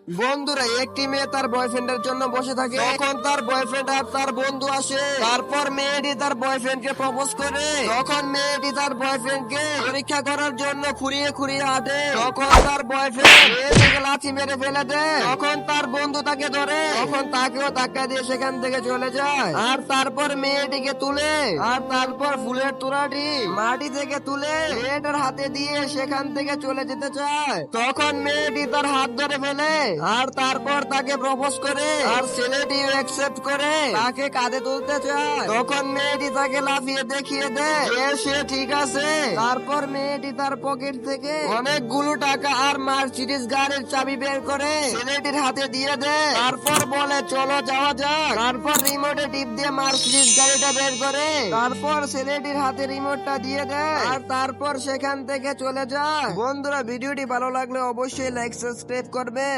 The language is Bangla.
বন্ধুরা, একটি মেয়ে তার বয়ফ্রেন্ডের জন্য বসে থাকে, তখন তার বয়ফ্রেন্ড আর তার বন্ধু আসে। তারপর মেয়েটি তার বয়ফ্রেন্ডকে প্রপোজ করে। তখন মেয়েটি তার বয়ফ্রেন্ডকে পরীক্ষা করার জন্য খুঁড়িয়ে খুঁড়িয়ে হাঁটে। তখন তার বয়ফ্রেন্ড মেয়েটিকে লাথি মেরে ফেলে দেয়। তখন তার বন্ধু তাকে ধরে, তখন তাকেও ধাক্কা দিয়ে সেখান থেকে চলে যায়। আর তারপর মেয়েটিকে তুলে, আর তারপর ফুলের তোড়াটি মাটি থেকে তুলে মেয়েটার হাতে দিয়ে সেখান থেকে চলে যেতে চায়। তখন মেয়েটি তার হাত ধরে ফেলে, আর তারপর তাকে প্রপোজ করে। আর ছেলেটি অ্যাকসেপ্ট করে তাকে কাঁধে তুলতে চায়। তখন মেয়েটি তাকে লাফিয়ে দেখিয়ে দেয় যে সে ঠিক আছে। তারপর মেয়েটি তার পকেট থেকে অনেকগুলো টাকা আর মার্সিডিজ গাড়ির চাবি বের করে ছেলেটির হাতে দিয়ে দেয়। তারপর বলে চলো যাওয়া যাক। তারপর রিমোটে টিপ দিয়ে মার্সিডিজ গাড়িটা বের করে তারপর ছেলেটির হাতে রিমোটটা দিয়ে দেয়। আর তারপর সেখান থেকে চলে যায়। বন্ধুরা, ভিডিওটি ভালো লাগলে অবশ্যই লাইক সাবস্ক্রাইব করবেন।